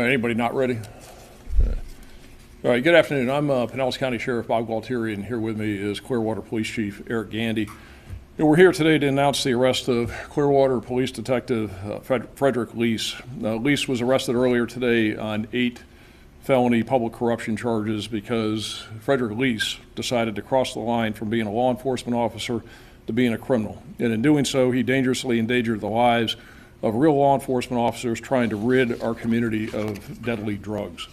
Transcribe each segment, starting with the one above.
Anybody not ready? All right, good afternoon. I'm Pinellas County Sheriff Bob Gualtieri, and here with me is Clearwater Police Chief Eric Gandy. And we're here today to announce the arrest of Clearwater Police Detective Frederick Lease. Lease was arrested earlier today on 8 felony public corruption charges because Frederick Lease decided to cross the line from being a law enforcement officer to being a criminal. And in doing so, he dangerously endangered the lives of real law enforcement officers trying to rid our community of deadly drugs.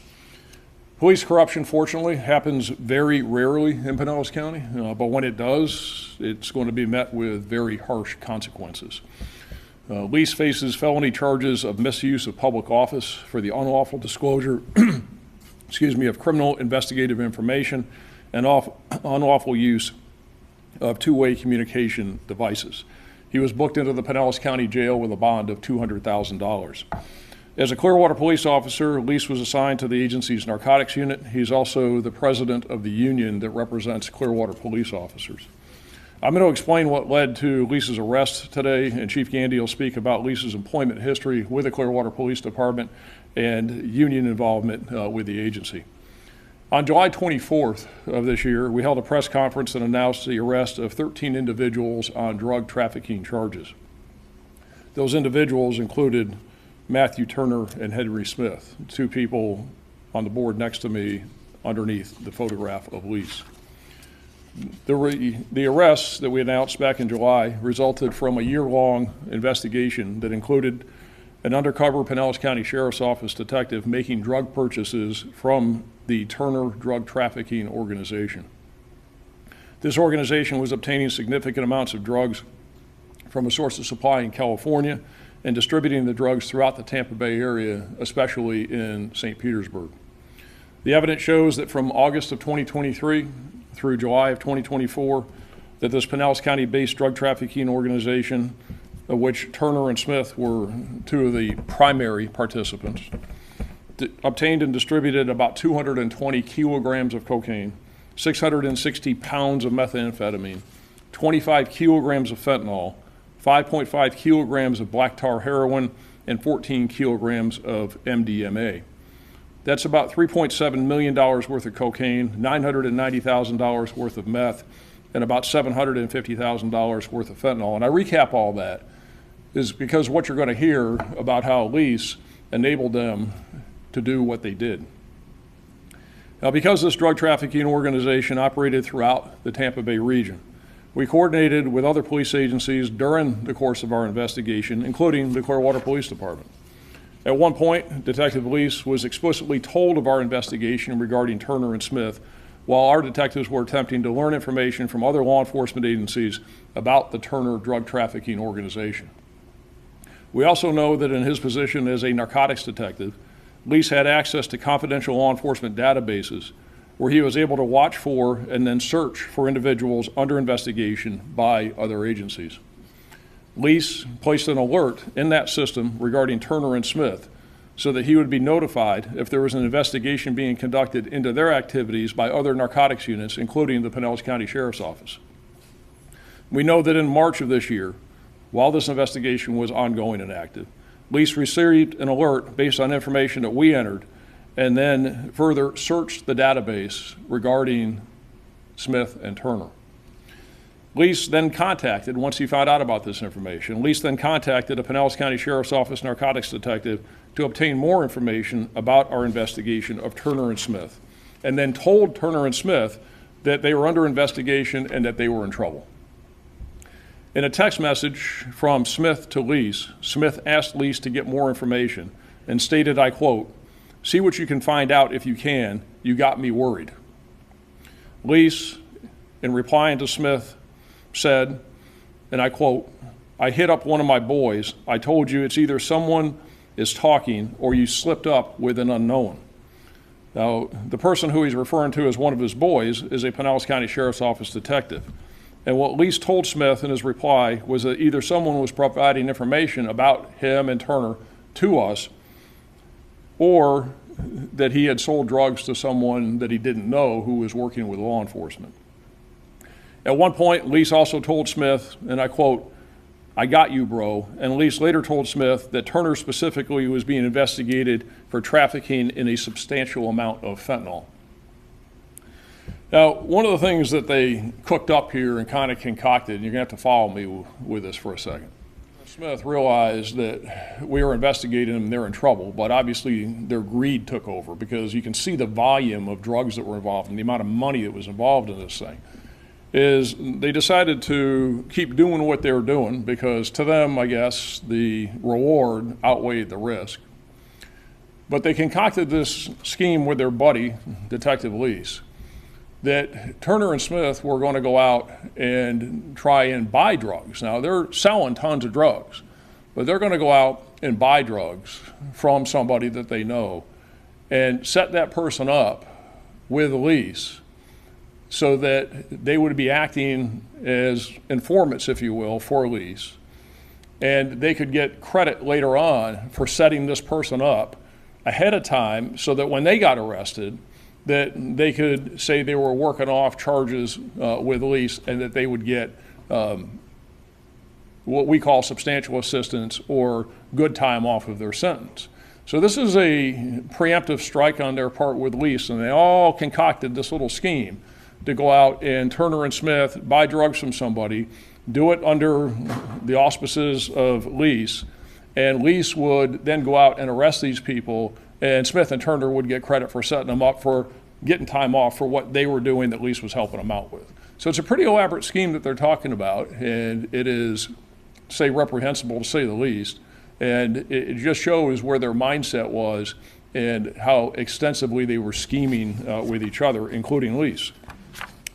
Police corruption, fortunately, happens very rarely in Pinellas County, but when it does, it's going to be met with very harsh consequences. Lease faces felony charges of misuse of public office for the unlawful disclosure of criminal investigative information and unlawful use of two-way communication devices. He was booked into the Pinellas County Jail with a bond of $200,000. As a Clearwater police officer, Lease was assigned to the agency's narcotics unit. He's also the president of the union that represents Clearwater police officers. I'm going to explain what led to Lease's arrest today, and Chief Gandy will speak about Lease's employment history with the Clearwater Police Department and union involvement with the agency. On July 24th of this year, we held a press conference and announced the arrest of 13 individuals on drug trafficking charges. Those individuals included Matthew Turner and Henry Smith, 2 people on the board next to me underneath the photograph of Lease. The arrests that we announced back in July resulted from a year-long investigation that included an undercover Pinellas County Sheriff's Office detective making drug purchases from the Turner drug trafficking organization. This organization was obtaining significant amounts of drugs from a source of supply in California and distributing the drugs throughout the Tampa Bay area, especially in St. Petersburg. The evidence shows that from August of 2023 through July of 2024, that this Pinellas County-based drug trafficking organization, of which Turner and Smith were 2 of the primary participants, obtained and distributed about 220 kilograms of cocaine, 660 pounds of methamphetamine, 25 kilograms of fentanyl, 5.5 kilograms of black tar heroin, and 14 kilograms of MDMA. That's about $3.7 million worth of cocaine, $990,000 worth of meth, and about $750,000 worth of fentanyl. And I recap all that is because what you're going to hear about how Lease enabled them to do what they did. Now, because this drug trafficking organization operated throughout the Tampa Bay region, we coordinated with other police agencies during the course of our investigation, including the Clearwater Police Department. At one point, Detective Lease was explicitly told of our investigation regarding Turner and Smith, while our detectives were attempting to learn information from other law enforcement agencies about the Turner drug trafficking organization. We also know that in his position as a narcotics detective, Lease had access to confidential law enforcement databases where he was able to watch for and then search for individuals under investigation by other agencies. Lease placed an alert in that system regarding Turner and Smith so that he would be notified if there was an investigation being conducted into their activities by other narcotics units, including the Pinellas County Sheriff's Office. We know that in March of this year, while this investigation was ongoing and active, Lease received an alert based on information that we entered and then further searched the database regarding Smith and Turner. Lease then contacted, once he found out about this information, Lease then contacted a Pinellas County Sheriff's Office narcotics detective to obtain more information about our investigation of Turner and Smith, and then told Turner and Smith that they were under investigation and that they were in trouble. In a text message from Smith to Lease, Smith asked Lease to get more information and stated, I quote, "See what you can find out if you can. You got me worried." Lease, in replying to Smith, said, and I quote, "I hit up one of my boys. I told you it's either someone is talking or you slipped up with an unknown." Now, the person who he's referring to as one of his boys is a Pinellas County Sheriff's Office detective. And what Lease told Smith in his reply was that either someone was providing information about him and Turner to us, or that he had sold drugs to someone that he didn't know who was working with law enforcement. At one point, Lease also told Smith, and I quote, I got you, bro. And Lease later told Smith that Turner specifically was being investigated for trafficking in a substantial amount of fentanyl. Now, one of the things that they cooked up here and kind of concocted, and you're going to have to follow me with this for a second. Smith realized that we were investigating them, they're in trouble, but obviously their greed took over because you can see the volume of drugs that were involved and the amount of money that was involved in this thing. Is they decided to keep doing what they were doing because to them, I guess, the reward outweighed the risk. But they concocted this scheme with their buddy, Detective Lease, that Turner and Smith were going to go out and try and buy drugs. Now, they're selling tons of drugs, but they're going to go out and buy drugs from somebody that they know and set that person up with Lease so that they would be acting as informants, if you will, for Lease. And they could get credit later on for setting this person up ahead of time so that when they got arrested, that they could say they were working off charges with Lease and that they would get what we call substantial assistance or good time off of their sentence. So this is a preemptive strike on their part with Lease, and they all concocted this little scheme to go out and Turner and Smith buy drugs from somebody, do it under the auspices of Lease, and Lease would then go out and arrest these people, and Smith and Turner would get credit for setting them up for getting time off for what they were doing that Lease was helping them out with. So it's a pretty elaborate scheme that they're talking about, and it is, say, reprehensible to say the least, and it just shows where their mindset was and how extensively they were scheming with each other, including Lease.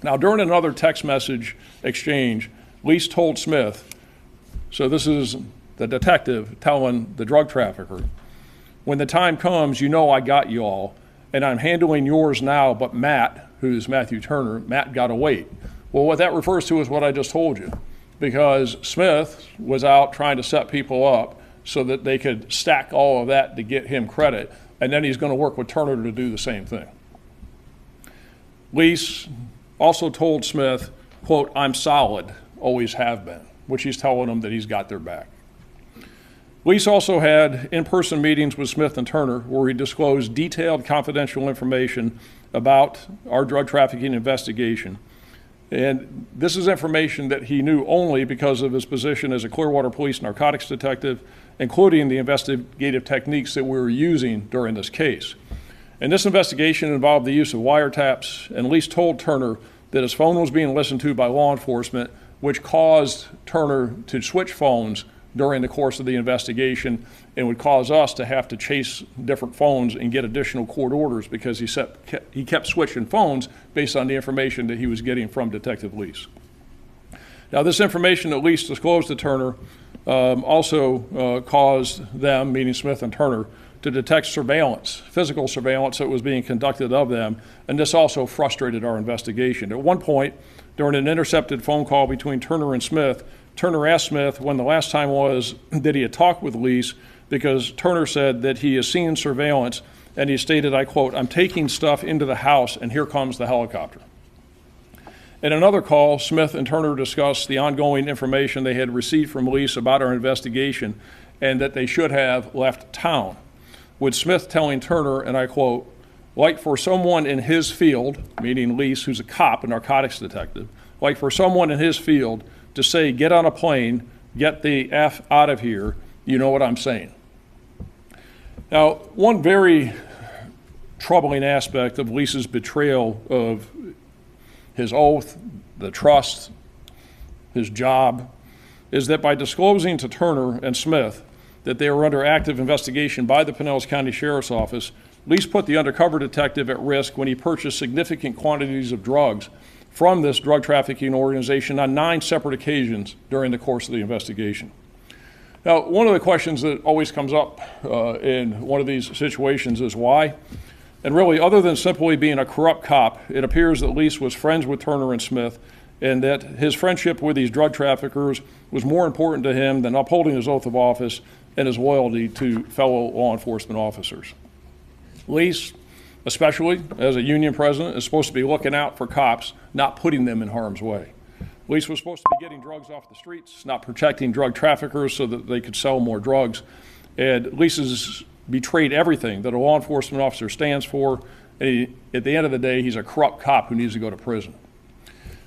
Now, during another text message exchange, Lease told Smith, so this is the detective telling the drug trafficker, when the time comes, you know I got you all, and I'm handling yours now, but Matt, who's Matthew Turner, Matt got to wait. Well, what that refers to is what I just told you, because Smith was out trying to set people up so that they could stack all of that to get him credit, and then he's going to work with Turner to do the same thing. Lease also told Smith, quote, I'm solid, always have been, which he's telling them that he's got their back. Lease also had in-person meetings with Smith and Turner where he disclosed detailed confidential information about our drug trafficking investigation. And this is information that he knew only because of his position as a Clearwater Police narcotics detective, including the investigative techniques that we were using during this case. And this investigation involved the use of wiretaps, and Lease told Turner that his phone was being listened to by law enforcement, which caused Turner to switch phones during the course of the investigation and would cause us to have to chase different phones and get additional court orders because he kept switching phones based on the information that he was getting from Detective Lease. Now, this information that Lease disclosed to Turner also caused them, meaning Smith and Turner, to detect surveillance, physical surveillance that was being conducted of them, and this also frustrated our investigation. At one point, during an intercepted phone call between Turner and Smith, Turner asked Smith when the last time was that he had talked with Lease because Turner said that he has seen surveillance, and he stated, I quote, I'm taking stuff into the house and here comes the helicopter. In another call, Smith and Turner discussed the ongoing information they had received from Lease about our investigation and that they should have left town, with Smith telling Turner, and I quote, like for someone in his field, meaning Lease, who's a cop, a narcotics detective, like for someone in his field to say, get on a plane, get the F out of here, you know what I'm saying. Now, one very troubling aspect of Lease's betrayal of his oath, the trust, his job, is that by disclosing to Turner and Smith that they were under active investigation by the Pinellas County Sheriff's Office, Lease put the undercover detective at risk when he purchased significant quantities of drugs from this drug trafficking organization on 9 separate occasions during the course of the investigation. Now, one of the questions that always comes up in one of these situations is why? And really, other than simply being a corrupt cop, it appears that Lease was friends with Turner and Smith, and that his friendship with these drug traffickers was more important to him than upholding his oath of office and his loyalty to fellow law enforcement officers. Lease, especially as a union president, is supposed to be looking out for cops, not putting them in harm's way. Police was supposed to be getting drugs off the streets, not protecting drug traffickers so that they could sell more drugs. And Lease has betrayed everything that a law enforcement officer stands for. And at the end of the day, he's a corrupt cop who needs to go to prison.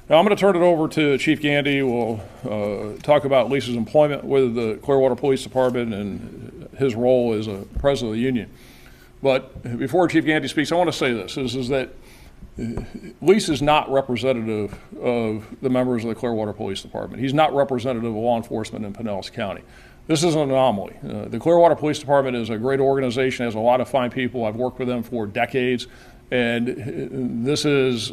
Now, I'm going to turn it over to Chief Gandy, who will talk about Lease's employment with the Clearwater Police Department and his role as a president of the union. But before Chief Gandy speaks, I want to say this, is that Lease is not representative of the members of the Clearwater Police Department. He's not representative of law enforcement in Pinellas County. This is an anomaly. The Clearwater Police Department is a great organization, has a lot of fine people. I've worked with them for decades, and this is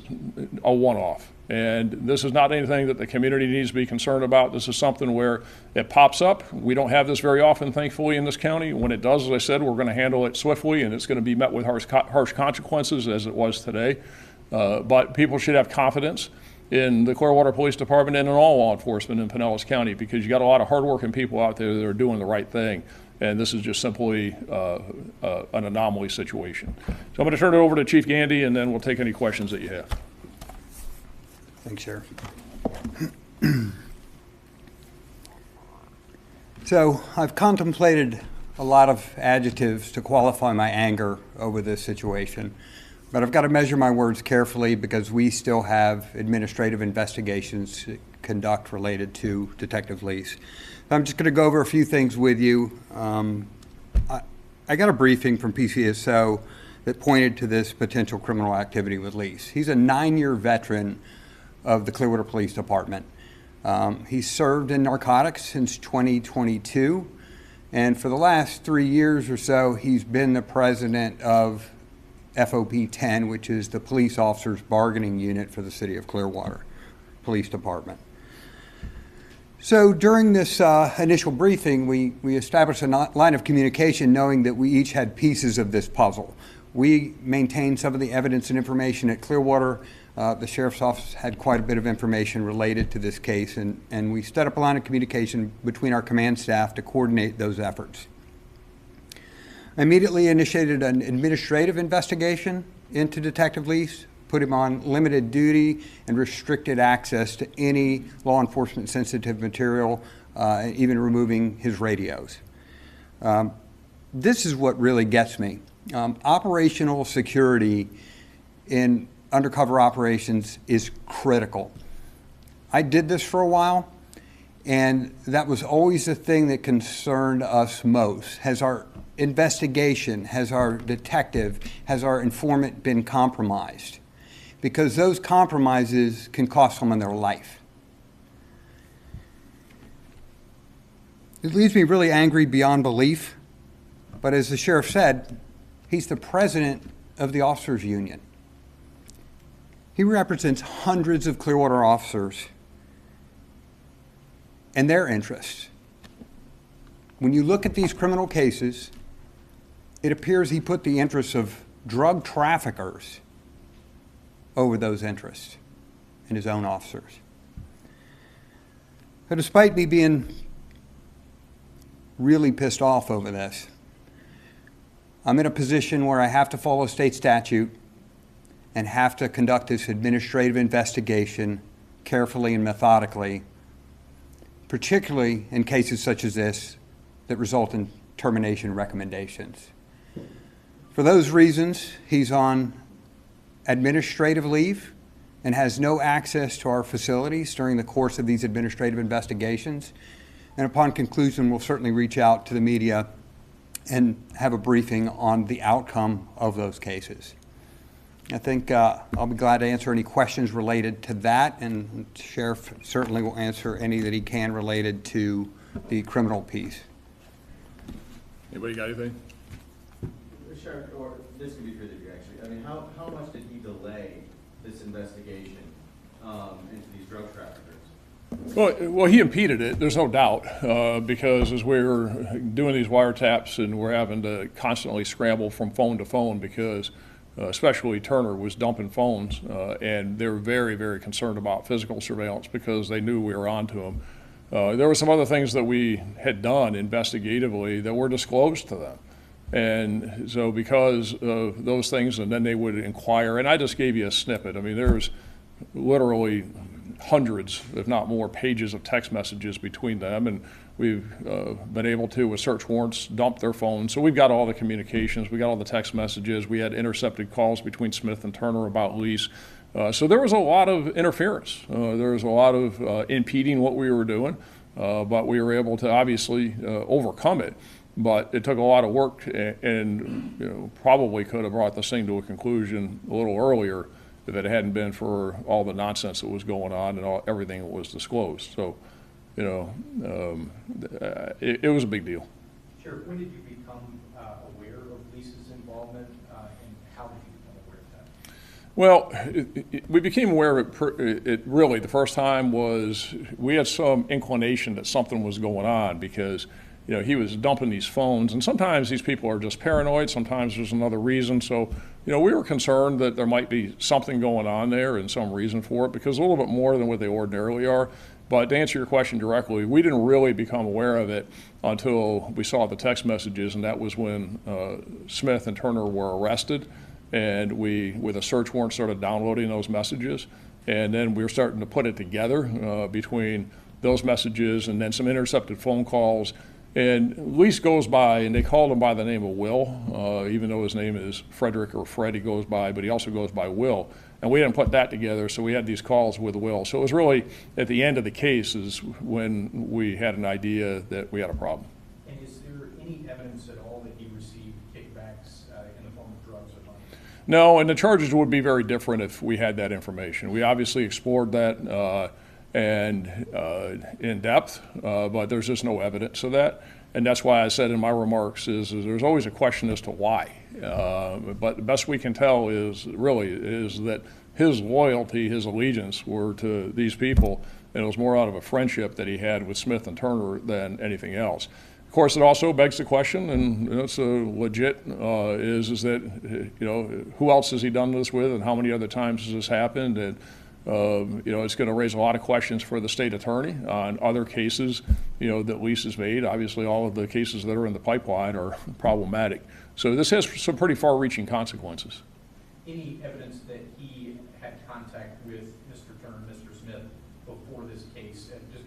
a one-off. And this is not anything that the community needs to be concerned about. This is something where it pops up. We don't have this very often, thankfully, in this county. When it does, as I said, we're going to handle it swiftly, and it's going to be met with harsh consequences, as it was today. But people should have confidence in the Clearwater Police Department and in all law enforcement in Pinellas County, because you got a lot of hardworking people out there that are doing the right thing. And this is just simply an anomaly situation. So I'm going to turn it over to Chief Gandy, and then we'll take any questions that you have. Thanks, Sheriff. So I've contemplated a lot of adjectives to qualify my anger over this situation, but I've got to measure my words carefully because we still have administrative investigations to conduct related to Detective Lease. I'm just going to go over a few things with you. I got a briefing from PCSO that pointed to this potential criminal activity with Lease. He's a 9-year veteran of the Clearwater Police Department. He's served in narcotics since 2022, and for the last 3 years or so, he's been the president of FOP 10, which is the police officers bargaining unit for the City of Clearwater Police Department. So during this initial briefing, we established a line of communication knowing that we each had pieces of this puzzle. We maintained some of the evidence and information at Clearwater. The Sheriff's Office had quite a bit of information related to this case, and we set up a line of communication between our command staff to coordinate those efforts. I immediately initiated an administrative investigation into Detective Lease, put him on limited duty and restricted access to any law enforcement sensitive material, even removing his radios. This is what really gets me. Operational security in undercover operations is critical. I did this for a while, and that was always the thing that concerned us most. Has our investigation, has our detective, has our informant been compromised? Because those compromises can cost someone their life. It leaves me really angry beyond belief, but as the sheriff said, he's the president of the officers union. He represents hundreds of Clearwater officers and their interests. When you look at these criminal cases, it appears he put the interests of drug traffickers over those interests and his own officers. But despite me being really pissed off over this, I'm in a position where I have to follow state statute and have to conduct this administrative investigation carefully and methodically, particularly in cases such as this that result in termination recommendations. For those reasons, he's on administrative leave and has no access to our facilities during the course of these administrative investigations. And upon conclusion, we'll certainly reach out to the media and have a briefing on the outcome of those cases. I think I'll be glad to answer any questions related to that, and the Sheriff certainly will answer any that he can related to the criminal piece. Anybody got anything? Sheriff, or this could be for you actually. I mean, how much did he delay this investigation into these drug traffickers? Well, he impeded it, there's no doubt, because as we were doing these wiretaps and we're having to constantly scramble from phone to phone because especially Turner was dumping phones, and they were very, very concerned about physical surveillance because they knew we were onto them. There were some other things that we had done investigatively that were disclosed to them. And so because of those things, and then they would inquire, and I just gave you a snippet. I mean, there's literally hundreds, if not more, pages of text messages between them, and we've been able to, with search warrants, dump their phones. So we've got all the communications, we got all the text messages, we had intercepted calls between Smith and Turner about lease. So there was a lot of interference. There was a lot of impeding what we were doing, but we were able to obviously overcome it. But it took a lot of work, and probably could have brought this thing to a conclusion a little earlier if it hadn't been for all the nonsense that was going on and everything that was disclosed. So, it was a big deal. Sure. When did you become aware of Lisa's involvement, and how did you become aware of that? Well, we became aware of it really the first time was we had some inclination that something was going on because he was dumping these phones, and sometimes these people are just paranoid, sometimes there's another reason. So, we were concerned that there might be something going on there and some reason for it, because a little bit more than what they ordinarily are. But to answer your question directly, we didn't really become aware of it until we saw the text messages, and that was when Smith and Turner were arrested, and we, with a search warrant, started downloading those messages. And then we were starting to put it together between those messages and then some intercepted phone calls. And Lease goes by, and they called him by the name of Will, even though his name is Frederick or Fred, he goes by, but he also goes by Will. And we didn't put that together, so we had these calls with Will. So it was really at the end of the case is when we had an idea that we had a problem. And is there any evidence at all that he received kickbacks in the form of drugs or money? No, and the charges would be very different if we had that information. We obviously explored that in depth, but there's just no evidence of that. And that's why I said in my remarks is there's always a question as to why. But the best we can tell is that his loyalty, his allegiance were to these people, and it was more out of a friendship that he had with Smith and Turner than anything else. Of course, it also begs the question, and it's a legit, is that, who else has he done this with, and how many other times has this happened? And it's going to raise a lot of questions for the state attorney on other cases, that Lease has made. Obviously, all of the cases that are in the pipeline are problematic. So this has some pretty far-reaching consequences. Any evidence that he had contact with Mr. Turner and Mr. Smith before this case? And just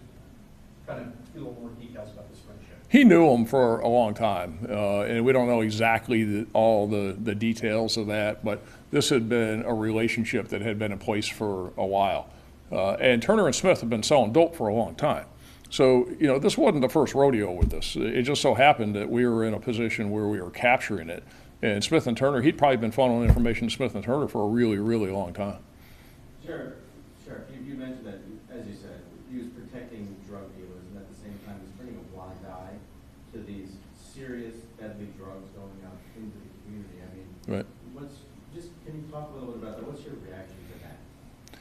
kind of a little more details about this friendship. He knew him for a long time, and we don't know exactly all the details of that, but this had been a relationship that had been in place for a while. And Turner and Smith have been selling dope for a long time. So, this wasn't the first rodeo with this. It just so happened that we were in a position where we were capturing it. And Smith and Turner, he'd probably been funneling information to Smith and Turner for a really, really long time. Sure. You mentioned that, as you said, he was protecting drug dealers, and at the same time, he's turning a blind eye to these serious, deadly drugs going out into the community. I mean, right. Can you talk a little bit about that? What's your reaction to that?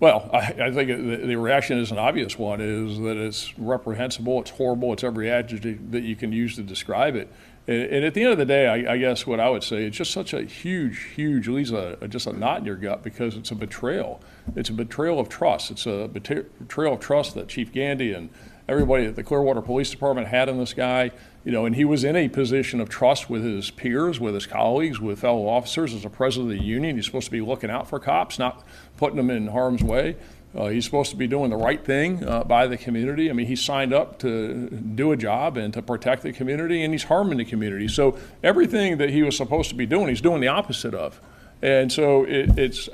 Well, I think the reaction is an obvious one, is that it's reprehensible, it's horrible, it's every adjective that you can use to describe it. And at the end of the day, I guess what I would say, it's just such a huge, leaves just a knot in your gut, because it's a betrayal. It's a betrayal of trust. It's a betrayal of trust that Chief Gandy and everybody at the Clearwater Police Department had in this guy. And he was in a position of trust with his peers, with his colleagues, with fellow officers. As a president of the union, he's supposed to be looking out for cops, not putting them in harm's way. He's supposed to be doing the right thing by the community. I mean, he signed up to do a job and to protect the community, and he's harming the community. So everything that he was supposed to be doing, he's doing the opposite of. And so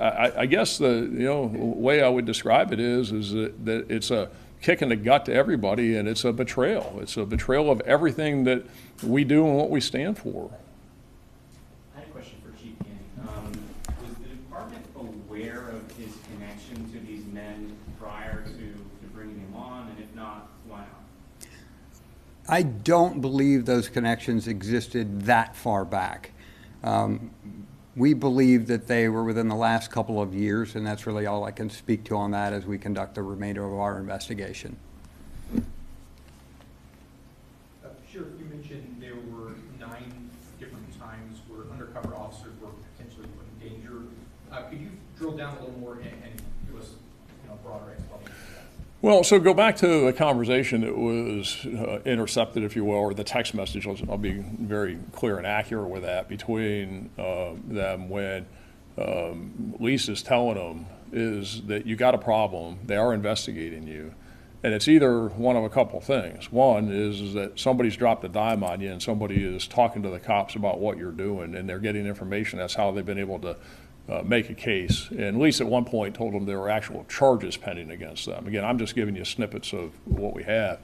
I guess the way I would describe it is that it's a kick in the gut to everybody, and it's a betrayal. It's a betrayal of everything that we do and what we stand for. I had a question for Chief Gandy. Was the department aware of his connection to these men prior to bringing him on, and if not, why not? I don't believe those connections existed that far back. We believe that they were within the last couple of years, and that's really all I can speak to on that as we conduct the remainder of our investigation. Sheriff, you mentioned there were 9 different times where undercover officers were potentially put in danger. Could you drill down a little more and give us a broader explanation of that? Well, so go back to the conversation that was intercepted, if you will, or the text message. I'll be very clear and accurate with that, between them when Lisa's telling them is that you got a problem, they are investigating you, and it's either one of a couple things. One is that somebody's dropped a dime on you and somebody is talking to the cops about what you're doing and they're getting information. That's how they've been able to make a case. And at least at one point told them there were actual charges pending against them. Again, I'm just giving you snippets of what we have.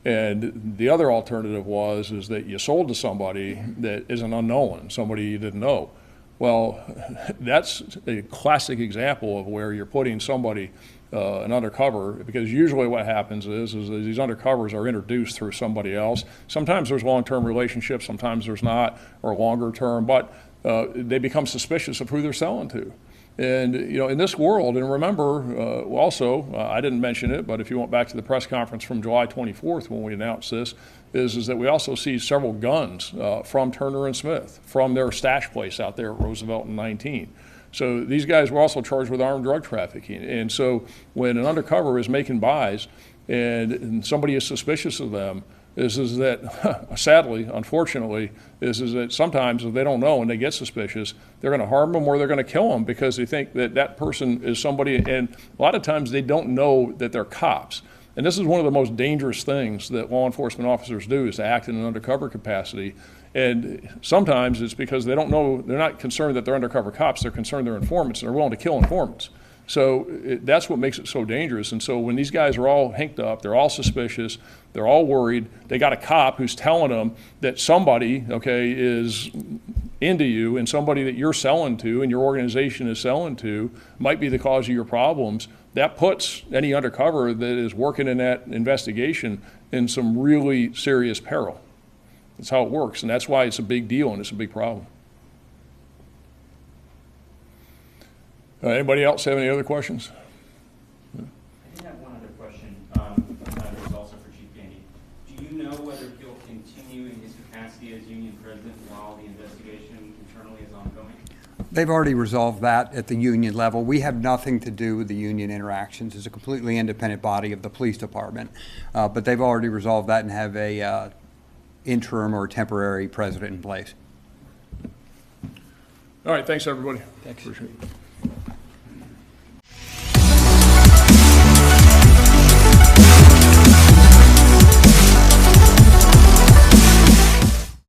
And the other alternative is that you sold to somebody that is an unknown, somebody you didn't know. Well, that's a classic example of where you're putting somebody an undercover, because usually what happens is that these undercovers are introduced through somebody else. Sometimes there's long-term relationships, sometimes there's not, or longer term, but they become suspicious of who they're selling to. And, you know, in this world, and remember also, I didn't mention it, but if you went back to the press conference from July 24th when we announced this, is that we also see several guns from Turner and Smith, from their stash place out there at Roosevelt and 19. So these guys were also charged with armed drug trafficking. And so when an undercover is making buys and somebody is suspicious of them, is that sadly, unfortunately, is that sometimes if they don't know and they get suspicious, they're going to harm them or they're going to kill them because they think that that person is somebody, and a lot of times they don't know that they're cops. And this is one of the most dangerous things that law enforcement officers do, is to act in an undercover capacity. And sometimes it's because they don't know, they're not concerned that they're undercover cops, they're concerned they're informants and they're willing to kill informants. So that's what makes it so dangerous. And so when these guys are all hinked up, they're all suspicious, they're all worried, they got a cop who's telling them that somebody, okay, is into you, and somebody that you're selling to and your organization is selling to might be the cause of your problems, that puts any undercover that is working in that investigation in some really serious peril. That's how it works, and that's why it's a big deal and it's a big problem. Anybody else have any other questions? I did have one other question. This is also for Chief Gandy. Do you know whether he'll continue in his capacity as union president while the investigation internally is ongoing? They've already resolved that at the union level. We have nothing to do with the union interactions. It's a completely independent body of the police department. But they've already resolved that and have a interim or temporary president in place. All right, thanks everybody. Thanks. Appreciate it.